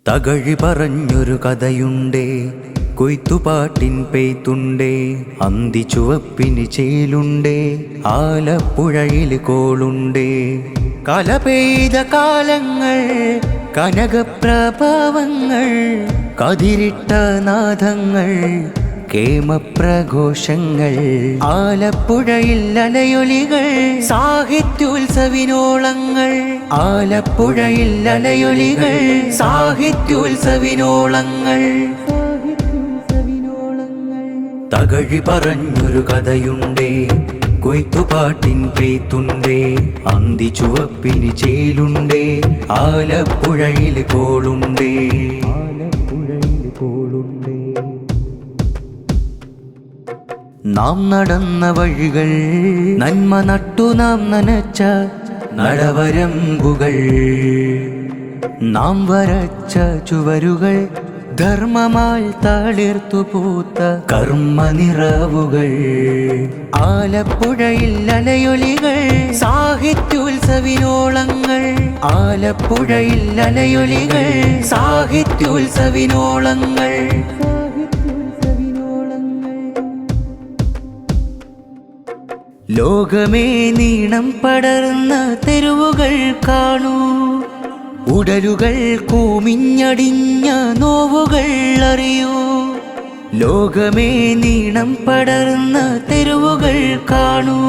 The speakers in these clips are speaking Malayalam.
തകഴി പറഞ്ഞൊരു കഥയുണ്ടേ, കൊയ്ത്തുപാട്ടിൻ പെയ്ത്തുണ്ടേ, അന്തി ചുവപ്പിന് ചേലുണ്ടേ, ആലപ്പുഴയിൽ കോളുണ്ടേ. കല പെയ്ത കാലങ്ങൾ, കനകപ്രഭാവങ്ങൾ, കതിരിട്ട നാദങ്ങൾ, കേമപ്രഘോഷങ്ങൾ, ആലപ്പുഴയിൽ അലയൊലികൾ, സാഹിത്യോത്സവിനോളങ്ങൾ. ആലപ്പുഴയിൽ അലയൊലികൾ, സാഹിത്യോത്സവിനോളങ്ങൾ. തകഴി പറഞ്ഞൊരു കഥയുണ്ടേ, കൊയ്ത്തുപാട്ടിൻ പെയ്ത്തുണ്ടേ, അന്തി ചുവപ്പിന് ചേലുണ്ടേ, ആലപ്പുഴയിൽ കോളുണ്ടേ. ആലപ്പുഴയിൽ കോളുണ്ടേ. നാം നടന്ന വഴികൾ, നന്മ നട്ടു നാം നനച്ച നടവരമ്പുകൾ, നാം വരച്ച ചുവരുകൾ, ധർമ്മമായി തളിർത്തു പൂത്ത കർമ്മനിറവുകൾ. ആലപ്പുഴയിൽ അലയൊലികൾ, സാഹിത്യോത്സവിനോളങ്ങൾ. ആലപ്പുഴയിൽ അലയൊലികൾ, സാഹിത്യോത്സവിനോളങ്ങൾ. ലോകമേ നീണം പടർന്ന തെരുവുകൾ കാണൂ, ഉടലുകൾ കൂമിഞ്ഞടിഞ്ഞ നോവുകൾ അറിയൂ. ലോകമേ നീണം പടർന്ന തെരുവുകൾ കാണൂ,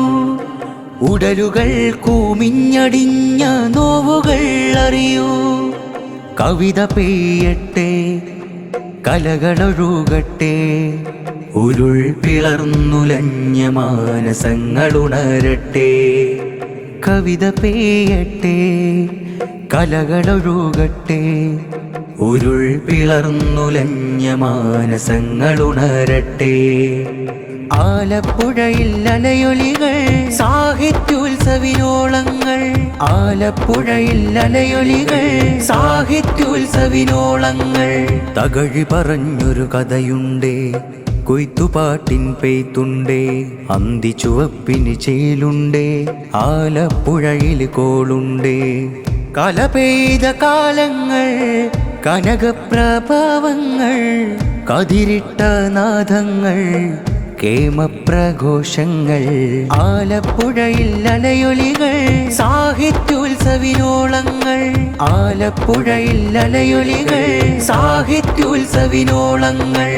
ഉടലുകൾ കൂമിഞ്ഞടിഞ്ഞ നോവുകൾ അറിയൂ. കവിത പെയ്യട്ടെ, കലകളൊഴുകട്ടെ, ഉരുൾ പിളർന്നുലഞ്ഞ മാനസങ്ങളുണരട്ടെ. കവിത പെയ്യട്ടെ, കലകളൊഴുകട്ടെ, ഉരുൾ പിളർന്നുലഞ്ഞ മാനസങ്ങളുണരട്ടെ. ആലപ്പുഴയിൽ അലയൊലികൾ, സാഹിത്യോത്സവിനോളങ്ങൾ. ആലപ്പുഴയിൽ അലയൊലികൾ, സാഹിത്യോത്സവിനോളങ്ങൾ. തകഴി പറഞ്ഞൊരു കഥയുണ്ടേ, കൊയ്ത്തുപാട്ടിൻ പെയ്ത്തുണ്ടേ, അന്തി ചുവപ്പിന് ചേലുണ്ടേ, ആലപ്പുഴയിൽ കോളുണ്ടേ. കല പെയ്ത കാലങ്ങൾ, കനകപ്രഭാവങ്ങൾ, കതിരിട്ട നാദങ്ങൾ, കേമപ്രഘോഷങ്ങൾ. ആലപ്പുഴയിൽ അലയൊലികൾ, സാഹിത്യോത്സവിനോളങ്ങൾ. ആലപ്പുഴയിൽ അലയൊലികൾ, സാഹിത്യോത്സവിനോളങ്ങൾ.